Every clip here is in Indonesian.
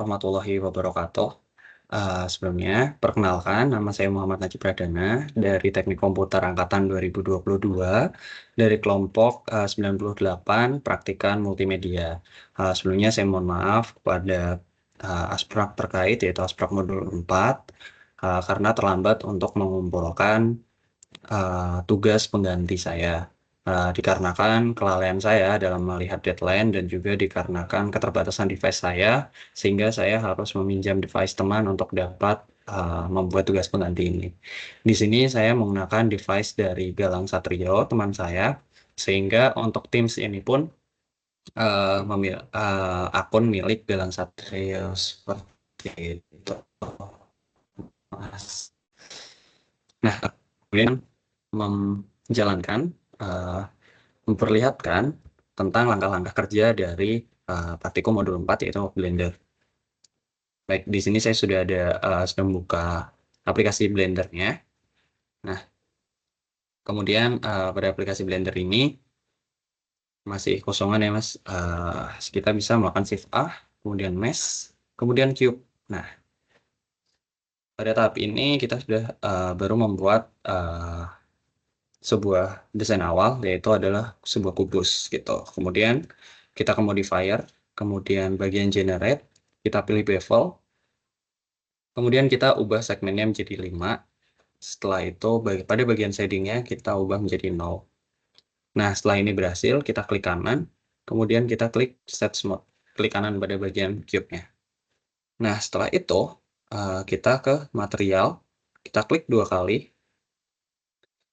Warahmatullahi wabarakatuh. Sebelumnya, perkenalkan, nama saya Muhammad Najib Pradana dari Teknik Komputer Angkatan 2022 dari kelompok 98 Praktikan Multimedia. Sebelumnya saya mohon maaf kepada Asprak terkait, yaitu Asprak Modul 4, karena terlambat untuk mengumpulkan tugas pengganti saya. Dikarenakan kelalaian saya dalam melihat deadline dan juga dikarenakan keterbatasan device saya, sehingga saya harus meminjam device teman untuk dapat membuat tugas pengganti ini. Di sini saya menggunakan device dari Galang Satrio, teman saya, sehingga untuk Teams ini pun akun milik Galang Satrio seperti itu. Nah, kemudian menjalankan, memperlihatkan tentang langkah-langkah kerja dari praktikum modul 4, yaitu Blender. Baik, di sini saya sudah sedang buka aplikasi Blendernya. Nah, kemudian pada aplikasi Blender ini masih kosongan ya, Mas. Kita bisa melakukan Shift A, kemudian Mesh, kemudian Cube. Nah, pada tahap ini kita sudah baru membuat sebuah desain awal, yaitu adalah sebuah kubus gitu. Kemudian kita ke modifier, kemudian bagian generate, kita pilih bevel, kemudian kita ubah segmennya menjadi 5. Setelah itu pada bagian shadingnya kita ubah menjadi 0. Nah, setelah ini berhasil, kita klik kanan, kemudian kita klik set smooth, klik kanan pada bagian cube-nya. Nah, setelah itu kita ke material, kita klik 2 kali.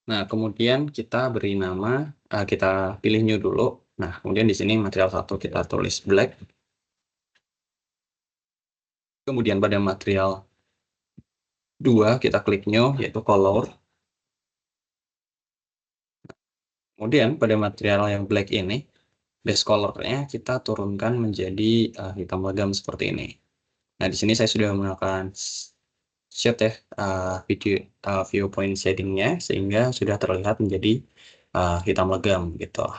Nah, kemudian kita beri nama, kita pilih new dulu. Nah, kemudian di sini material 1 kita tulis black. Kemudian pada material 2 kita klik new, yaitu color. Kemudian pada material yang black ini, base color-nya kita turunkan menjadi hitam legam seperti ini. Nah, di sini saya sudah menggunakan shade ya, viewpoint shading-nya, sehingga sudah terlihat menjadi hitam legam gitu.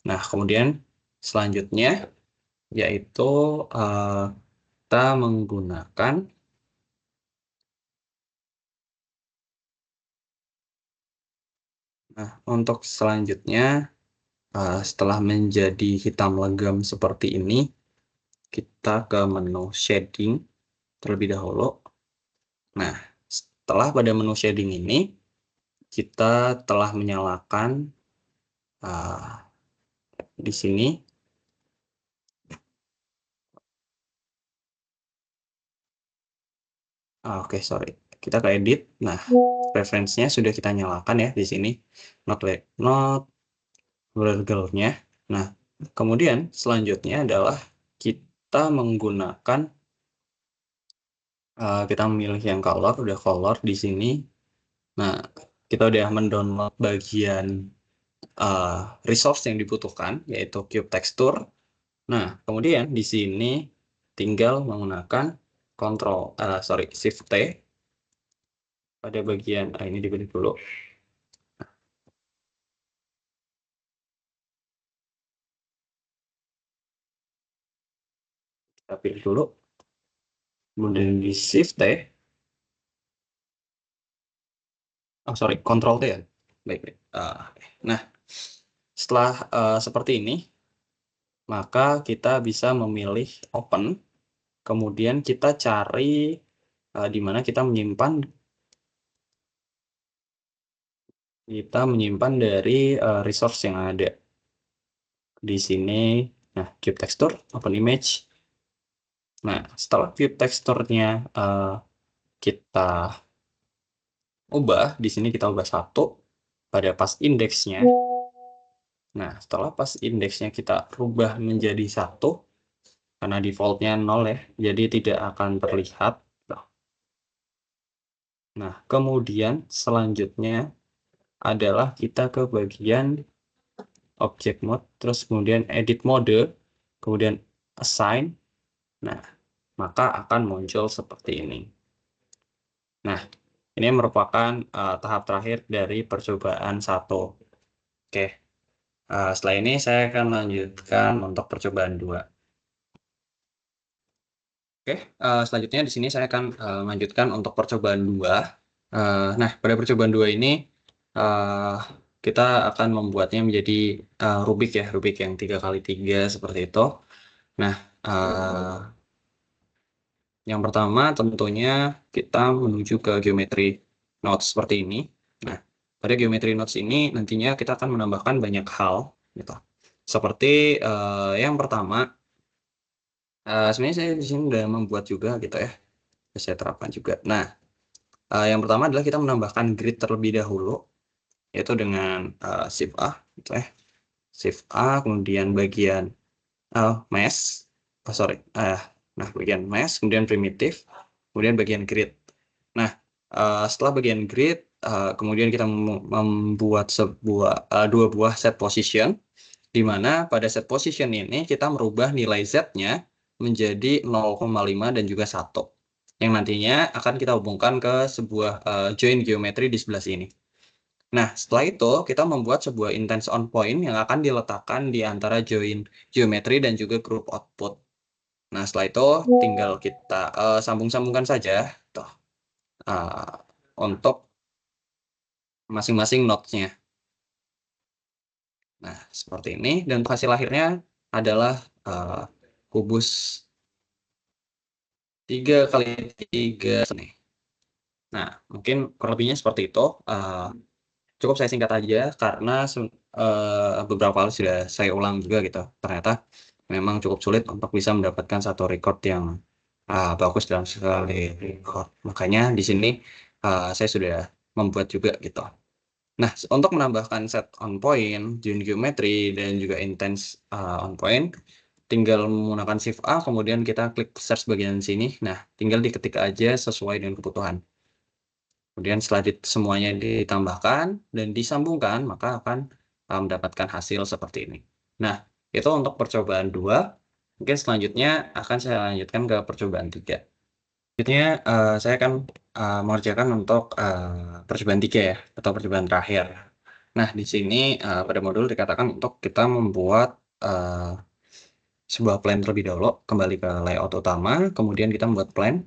Nah, kemudian selanjutnya yaitu kita menggunakan untuk selanjutnya setelah menjadi hitam legam seperti ini, kita ke menu shading terlebih dahulu. Nah, setelah pada menu shading ini kita telah menyalakan di sini oke, sorry, kita ke edit. Nah, referensinya sudah kita nyalakan ya di sini, not blur-nya. Nah, kemudian selanjutnya adalah kita menggunakan kita memilih yang color, udah color di sini. Nah, kita udah mendownload bagian resource yang dibutuhkan, yaitu cube texture. Nah, kemudian di sini tinggal menggunakan Shift T pada bagian ini dipilih dulu. Kita pilih dulu, kemudian di Shift T, Control T ya. Baik. Nah, setelah seperti ini, maka kita bisa memilih Open, kemudian kita cari di mana kita menyimpan dari resource yang ada di sini. Nah, cube texture, open image. Nah, setelah cube texture-nya kita ubah, di sini kita ubah 1 pada pas indeksnya. Nah, setelah pas indeksnya kita rubah menjadi 1, karena defaultnya 0 ya, jadi tidak akan terlihat. Nah, kemudian selanjutnya adalah kita ke bagian object mode, terus kemudian edit mode, kemudian assign. Nah, maka akan muncul seperti ini. Nah, ini merupakan tahap terakhir dari percobaan 1. Oke, setelah ini saya akan lanjutkan untuk percobaan 2. Oke, selanjutnya di sini saya akan melanjutkan untuk percobaan 2. Nah, pada percobaan 2 ini kita akan membuatnya menjadi Rubik ya, Rubik yang 3x3 seperti itu. Nah, yang pertama tentunya kita menuju ke geometri nodes seperti ini. Nah, pada geometri nodes ini nantinya kita akan menambahkan banyak hal gitu. Seperti yang pertama, sebenarnya saya di sini sudah membuat juga gitu ya. Saya terapkan juga. Nah, yang pertama adalah kita menambahkan grid terlebih dahulu, yaitu dengan Shift A, gitu ya. Shift A, kemudian bagian mesh, sorry, nah bagian mesh, kemudian primitif, kemudian bagian grid. Nah, setelah bagian grid, kemudian kita membuat dua buah set position, di mana pada set position ini kita merubah nilai Z-nya menjadi 0,5 dan juga 1. Yang nantinya akan kita hubungkan ke sebuah join geometri di sebelah sini. Nah, setelah itu kita membuat sebuah intense on point yang akan diletakkan di antara join geometri dan juga group output. Nah, setelah itu tinggal kita sambung-sambungkan saja tuh, untuk masing-masing nodes-nya. Nah, seperti ini. Dan hasil akhirnya adalah kubus 3x3 nih. Nah, mungkin kurang lebihnya seperti itu. Cukup saya singkat aja karena beberapa kali sudah saya ulang juga gitu. Ternyata memang cukup sulit untuk bisa mendapatkan satu record yang bagus dalam sekali record. Makanya di sini saya sudah membuat juga gitu. Nah, untuk menambahkan set on point, join geometry, dan juga intense on point, tinggal menggunakan Shift A, kemudian kita klik search bagian sini. Nah, tinggal diketik aja sesuai dengan kebutuhan. Kemudian setelah semuanya ditambahkan dan disambungkan, maka akan mendapatkan hasil seperti ini. Nah, itu untuk percobaan 2. Mungkin selanjutnya akan saya lanjutkan ke percobaan 3. Selanjutnya saya akan mengerjakan untuk percobaan 3 ya, atau percobaan terakhir. Nah, di sini pada modul dikatakan untuk kita membuat sebuah plan terlebih dahulu, kembali ke layout utama, kemudian kita membuat plan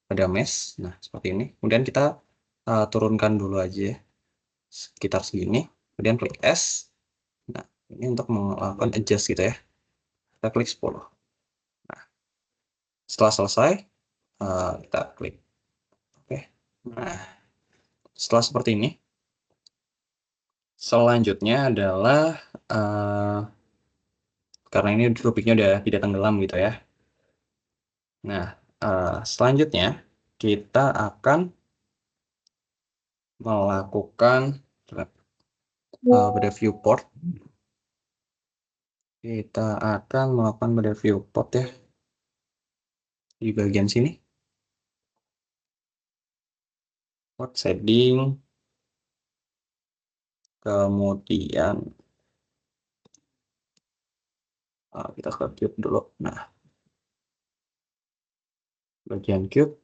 pada mesh. Nah, seperti ini. Kemudian kita turunkan dulu aja sekitar segini, kemudian klik S. Nah, ini untuk melakukan adjust gitu ya. Kita klik 10. Nah, setelah selesai, kita klik oke. Nah, setelah seperti ini, selanjutnya adalah karena ini Rubiknya udah tidak tenggelam gitu ya. Nah, selanjutnya kita akan melakukan pada viewport. Kita akan melakukan pada viewport ya di bagian sini. Port setting, kemudian kita ke cube dulu. Nah, bagian cube,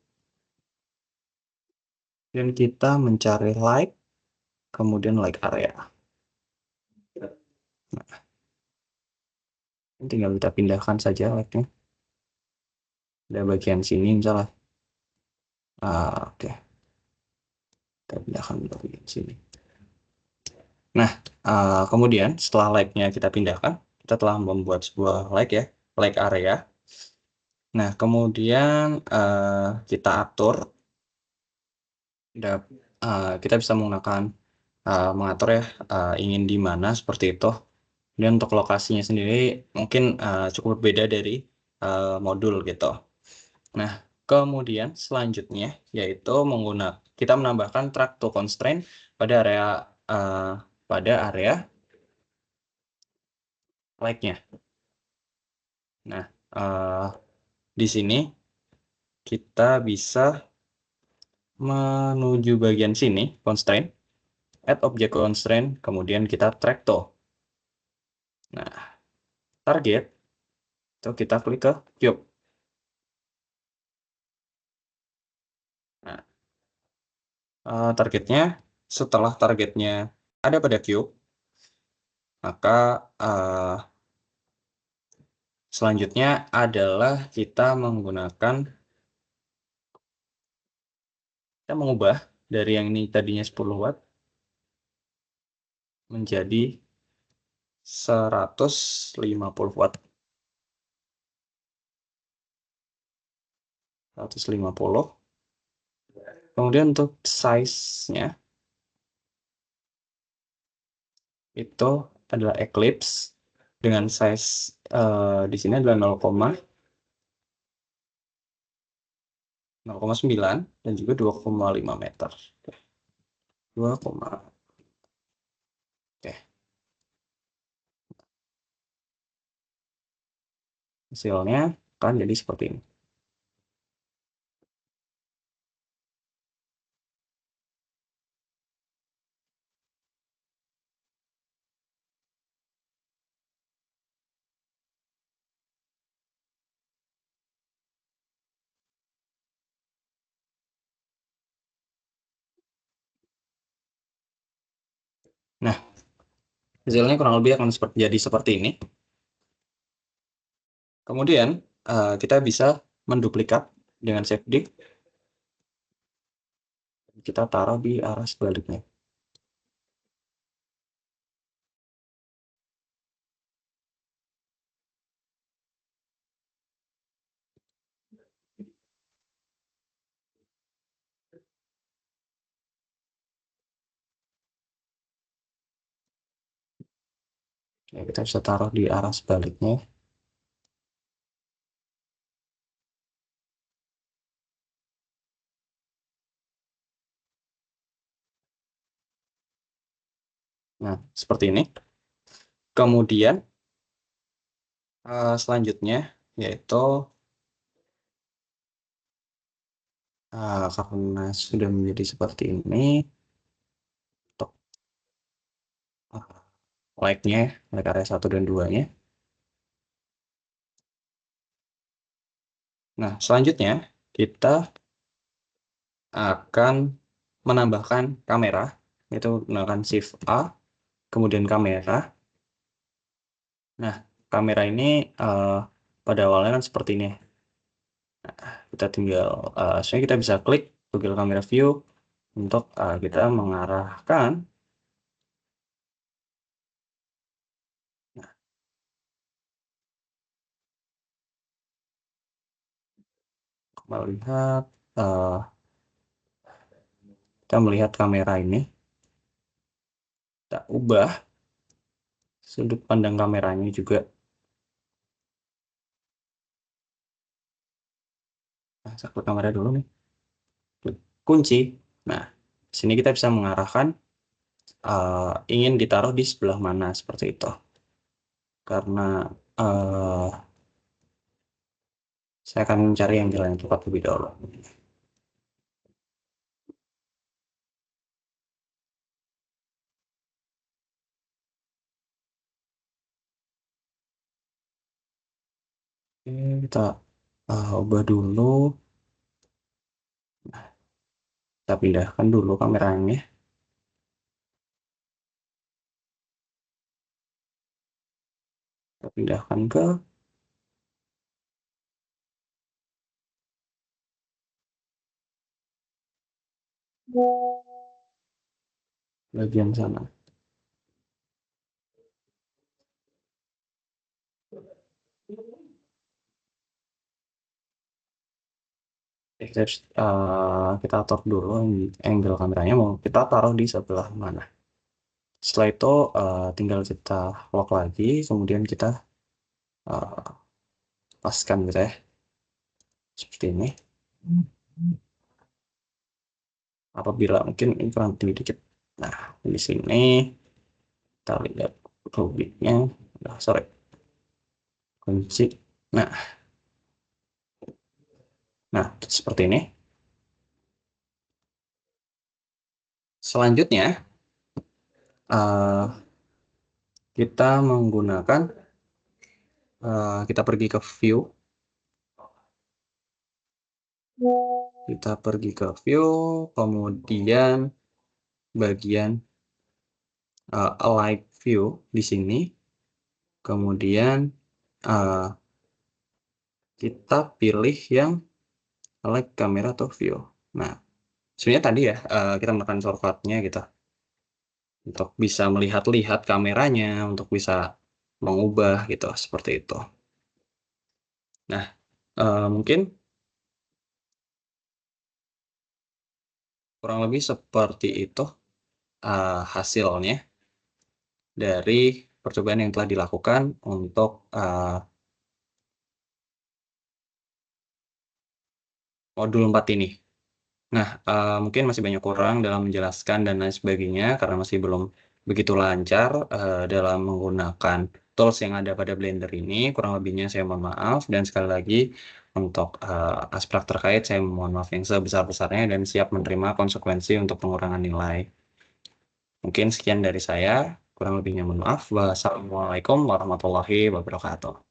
dan kita mencari light, kemudian light area. Nah, tinggal kita pindahkan saja lightnya. Ada bagian sini misalnya. Oke. Kita pindahkan ke bagian sini. Nah, kemudian setelah lightnya kita pindahkan, kita telah membuat sebuah light ya, light area. Nah, kemudian kita atur, kita bisa menggunakan mengatur ya, ingin di mana seperti itu. Dan untuk lokasinya sendiri mungkin cukup berbeda dari modul gitu. Nah, kemudian selanjutnya yaitu kita menambahkan track to constraint pada area like-nya. Nah, di sini kita bisa menuju bagian sini, constraint, add object constraint, kemudian kita track to. Nah, target, itu kita klik ke cube. Nah, targetnya, setelah targetnya ada pada cube, maka Selanjutnya adalah kita mengubah dari yang ini tadinya 10 watt menjadi 150 watt. 150. Kemudian untuk size-nya itu adalah Eclipse dengan size di sini adalah 0,9 dan juga 2,5 meter. 2, oke. Hasilnya akan jadi seperti ini. Nah, hasilnya kurang lebih akan jadi seperti ini. Kemudian kita bisa menduplikat dengan save disk. Kita taruh di arah sebaliknya. Ya, kita bisa taruh di arah sebaliknya. Nah, seperti ini. Kemudian selanjutnya yaitu karena sudah menjadi seperti ini, untuk like-nya, like area 1 dan 2-nya. Nah, selanjutnya kita akan menambahkan kamera, yaitu menggunakan Shift A, kemudian kamera. Nah, kamera ini pada awalnya kan seperti ini. Nah, kita tinggal, sebenarnya kita bisa klik Google Camera View untuk kita mengarahkan. Nah, melihat, kita melihat kamera ini, kita ubah sudut pandang kameranya juga. Nah, saya klik kamera dulu nih. Klik kunci. Nah, di sini kita bisa mengarahkan ingin ditaruh di sebelah mana seperti itu. Karena saya akan mencari yang jalan yang tepat lebih dahulu. Oke, kita ubah dulu. Nah, kita pindahkan dulu kameranya. Kita pindahkan ke bagian sana. Kita atur dulu angle kameranya mau kita taruh di sebelah mana. Setelah itu tinggal kita lock lagi, kemudian kita paskan gitu ya, seperti ini. Apabila mungkin ini kurang tinggi dikit. Nah, di sini kita lihat rubiknya. Nah, sorry, kunci. Nah, seperti ini. Selanjutnya kita menggunakan kita pergi ke view. Kita pergi ke view, kemudian bagian alight view di sini. Kemudian kita pilih yang select kamera atau view. Nah, sebenarnya tadi ya, kita menekan shortcut-nya gitu, untuk bisa melihat-lihat kameranya, untuk bisa mengubah gitu, seperti itu. Nah, mungkin kurang lebih seperti itu, hasilnya dari percobaan yang telah dilakukan untuk, modul 4 ini. Nah, mungkin masih banyak kurang dalam menjelaskan dan lain sebagainya, karena masih belum begitu lancar, dalam menggunakan tools yang ada pada Blender ini. Kurang lebihnya saya mohon maaf, dan sekali lagi untuk, aspek terkait saya mohon maaf yang sebesar-besarnya dan siap menerima konsekuensi untuk pengurangan nilai. Mungkin sekian dari saya, kurang lebihnya mohon maaf. Wassalamualaikum warahmatullahi wabarakatuh.